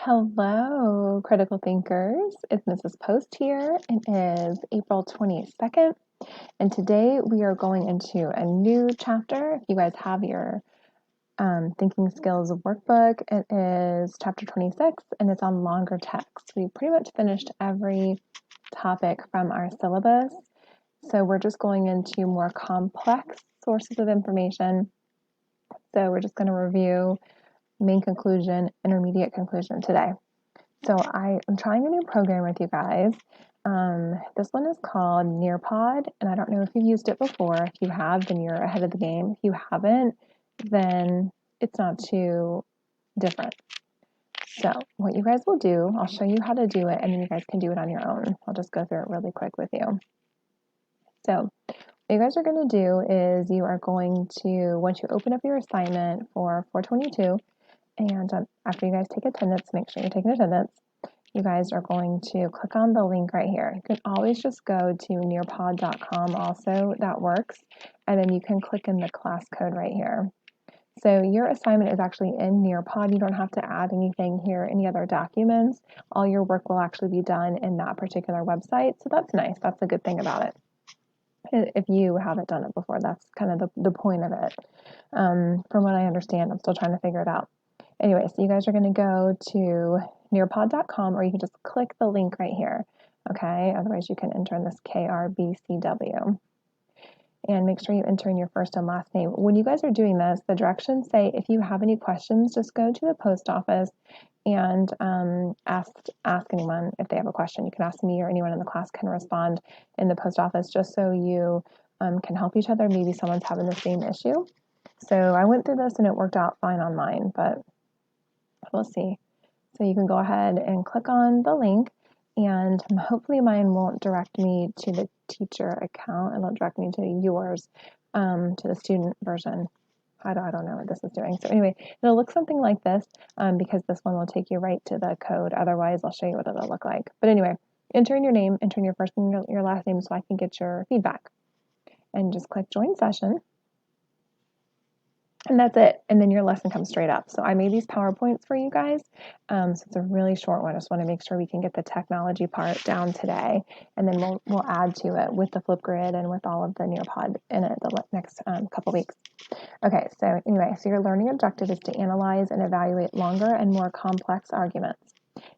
Hello, critical thinkers. It's Mrs. Post here. It is April 22nd, and today we are going into a new chapter. If you guys have your Thinking Skills workbook, it is chapter 26, and it's on longer text. We pretty much finished every topic from our syllabus, so we're just going into more complex sources of information. So we're just going to review main conclusion, intermediate conclusion today. So I am trying a new program with you guys. This one is called Nearpod, and I don't know if you've used it before. If you have, then you're ahead of the game. If you haven't, then it's not too different. So what you guys will do, I'll show you how to do it, and then you guys can do it on your own. I'll just go through it really quick with you. So what you guys are going to do is you are going to, once you open up your assignment for 422, and after you guys take attendance, make sure you're taking attendance, you guys are going to click on the link right here. You can always just go to nearpod.com also, that works, and then you can click in the class code right here. So your assignment is actually in Nearpod. You don't have to add anything here, any other documents. All your work will actually be done in that particular website, so that's nice. That's a good thing about it. If you haven't done it before, that's kind of the point of it. From what I understand, I'm still trying to figure it out. Anyway, so you guys are going to go to nearpod.com, or you can just click the link right here. Okay, otherwise you can enter in this KRBCW. And make sure you enter in your first and last name. When you guys are doing this, the directions say if you have any questions, just go to the post office and ask anyone if they have a question. You can ask me, or anyone in the class can respond in the post office, just so you can help each other. Maybe someone's having the same issue. So I went through this and it worked out fine on mine, but we'll see. So you can go ahead and click on the link, and hopefully mine won't direct me to the teacher account. It'll direct me to yours, to the student version. I don't know what this is doing. So anyway, it'll look something like this, because this one will take you right to the code. Otherwise, I'll show you what it'll look like. But anyway, enter in your name, enter in your first and your last name so I can get your feedback. And just click join session. And that's it. And then your lesson comes straight up. So I made these PowerPoints for you guys. So it's a really short one. I just want to make sure we can get the technology part down today. And then we'll add to it with the Flipgrid and with all of the Nearpod in it the next couple weeks. Okay, so anyway, so your learning objective is to analyze and evaluate longer and more complex arguments.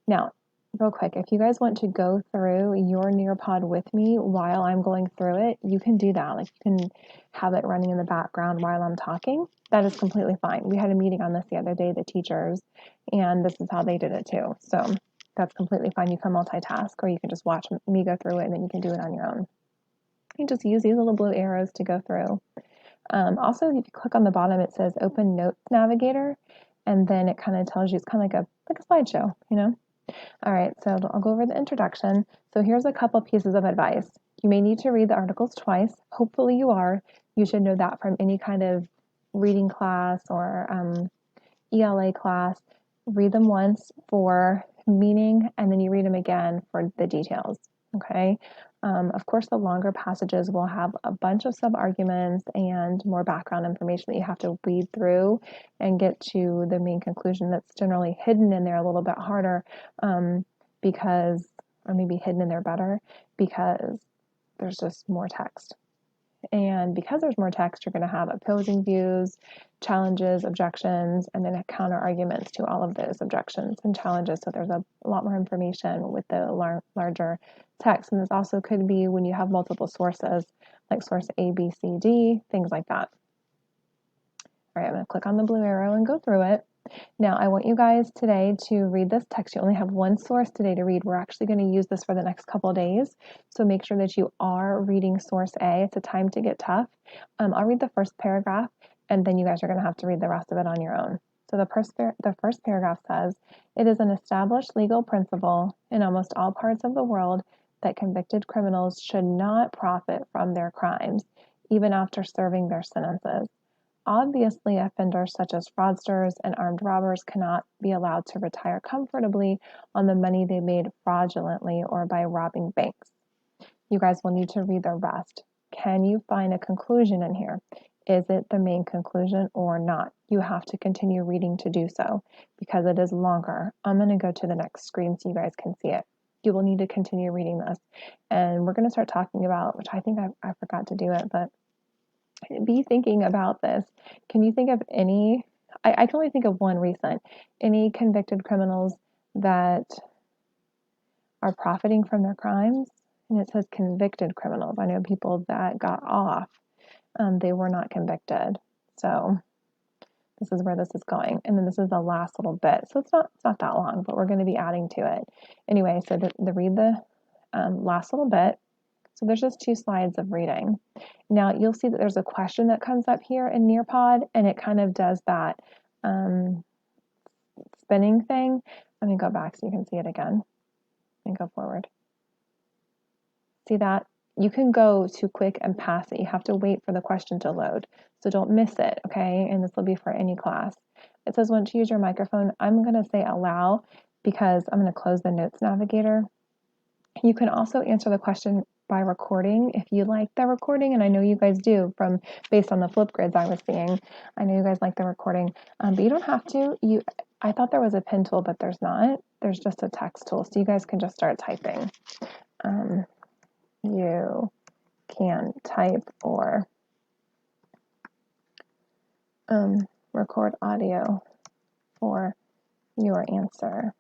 Now, real quick, if you guys want to go through your Nearpod with me while I'm going through it, you can do that. Like, you can have it running in the background while I'm talking. That is completely fine. We had a meeting on this the other day, the teachers, and this is how they did it too. So that's completely fine. You can multitask, or you can just watch me go through it, and then you can do it on your own. You just use these little blue arrows to go through. Also, if you click on the bottom, it says Open Notes Navigator, and then it kind of tells you, it's kind of like a slideshow, you know? All right, so I'll go over the introduction. So here's a couple pieces of advice. You may need to read the articles twice. Hopefully you are. You should know that from any kind of reading class or ELA class. Read them once for meaning, and then you read them again for the details, okay? Of course, the longer passages will have a bunch of sub-arguments and more background information that you have to read through and get to the main conclusion that's generally hidden in there a little bit harder, because, or maybe hidden in there better, because there's just more text. And because there's more text, you're going to have opposing views, challenges, objections, and then counter arguments to all of those objections and challenges. So there's a lot more information with the larger text. And this also could be when you have multiple sources, like source A, B, C, D, things like that. All right, I'm going to click on the blue arrow and go through it. Now, I want you guys today to read this text. You only have one source today to read. We're actually going to use this for the next couple of days, so make sure that you are reading source A. It's a time to get tough. I'll read the first paragraph, and then you guys are going to have to read the rest of it on your own. So the first paragraph says, "It is an established legal principle in almost all parts of the world that convicted criminals should not profit from their crimes, even after serving their sentences. Obviously, offenders such as fraudsters and armed robbers cannot be allowed to retire comfortably on the money they made fraudulently or by robbing banks." You guys will need to read the rest. Can you find a conclusion in here? Is it the main conclusion or not? You have to continue reading to do so because it is longer. I'm going to go to the next screen so you guys can see it. You will need to continue reading this. And we're going to start talking about, which I think I forgot to do it, but be thinking about this. Can you think of any, I can only think of one recent, any convicted criminals that are profiting from their crimes? And it says convicted criminals. I know people that got off. They were not convicted. So this is where this is going. And then this is the last little bit. So it's not that long, but we're going to be adding to it. Anyway, so read the last little bit. So there's just 2 slides of reading. Now you'll see that there's a question that comes up here in Nearpod, and it kind of does that spinning thing. Let me go back so you can see it again and go forward. See that? You can go too quick and pass it. You have to wait for the question to load. So don't miss it, okay? And this will be for any class. It says once you use your microphone, I'm going to say allow because I'm going to close the notes navigator. You can also answer the question by recording if you like the recording, and I know you guys do based on the Flipgrids I was seeing. I know you guys like the recording, but you don't have to. I thought there was a pen tool, but there's not. There's just a text tool, so you guys can just start typing. You can type or record audio for your answer.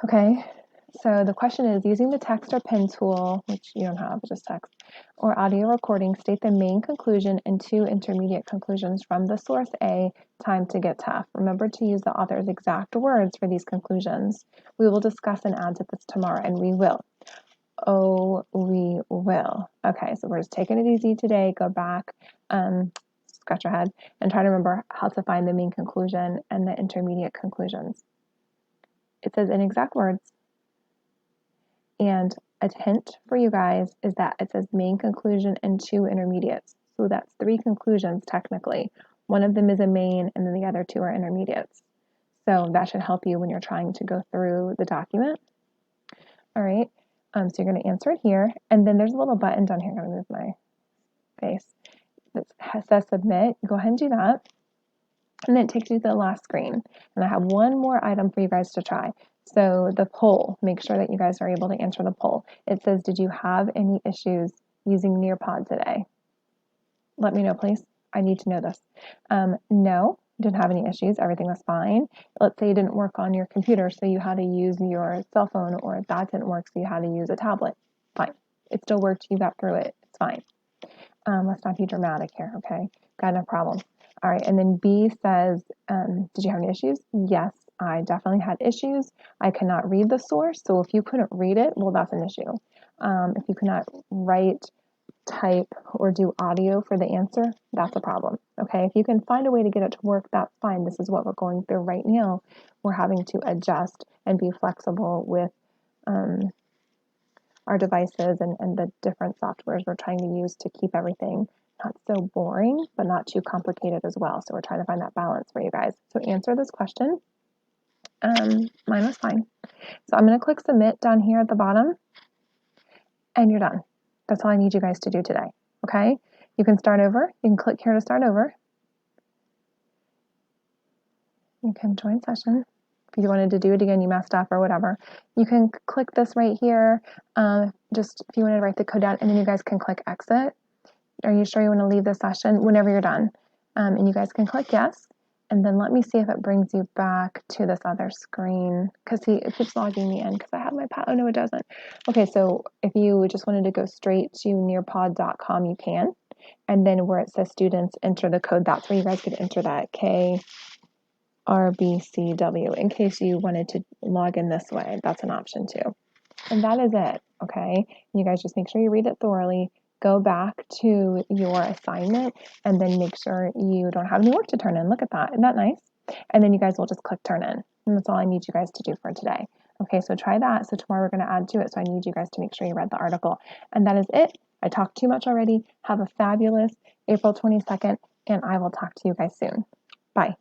Okay, so the question is, using the text or pen tool, which you don't have, just text, or audio recording, state the main conclusion and 2 intermediate conclusions from the source A, time to get tough. Remember to use the author's exact words for these conclusions. We will discuss and add to this tomorrow, and we will. Oh, we will. Okay, so we're just taking it easy today. Go back, scratch your head, and try to remember how to find the main conclusion and the intermediate conclusions. It says in exact words, and a hint for you guys is that it says main conclusion and 2 intermediates. So that's 3 conclusions technically. One of them is a main, and then the other 2 are intermediates. So that should help you when you're trying to go through the document. All right. So you're going to answer it here, and then there's a little button down here. I'm going to move my face that says submit. Go ahead and do that, and then it takes you to the last screen. And I have one more item for you guys to try. So the poll, make sure that you guys are able to answer the poll. It says, did you have any issues using Nearpod today? Let me know, please. I need to know this. No. Didn't have any issues. Everything was fine. Let's say it didn't work on your computer, so you had to use your cell phone, or that didn't work, so you had to use a tablet. Fine. It still worked. You got through it. It's fine. Let's not be dramatic here, okay? Got no problem. All right, and then B says, did you have any issues? Yes, I definitely had issues. I cannot read the source, so if you couldn't read it, well, that's an issue. If you cannot write, type, or do audio for the answer, that's a problem. Okay, if you can find a way to get it to work, that's fine. This is what we're going through right now. We're having to adjust and be flexible with our devices and the different softwares we're trying to use to keep everything not so boring, but not too complicated as well. So we're trying to find that balance for you guys. So answer this question. Mine was fine. So I'm going to click submit down here at the bottom, and you're done. That's all I need you guys to do today, okay? You can start over. You can click here to start over. You can join session. If you wanted to do it again, you messed up or whatever, you can click this right here. Just if you want to write the code down, and then you guys can click exit. Are you sure you want to leave the session? Whenever you're done. And you guys can click yes. And then let me see if it brings you back to this other screen, because it keeps logging me in because I have my oh no, it doesn't. Okay, so if you just wanted to go straight to nearpod.com, you can. And then where it says students, enter the code, that's where you guys could enter that KRBCW in case you wanted to log in this way. That's an option too. And that is it, okay? You guys just make sure you read it thoroughly. Go back to your assignment and then make sure you don't have any work to turn in. Look at that. Isn't that nice? And then you guys will just click turn in. And that's all I need you guys to do for today. Okay, so try that. So tomorrow we're going to add to it. So I need you guys to make sure you read the article. And that is it. I talked too much already. Have a fabulous April 22nd, and I will talk to you guys soon. Bye.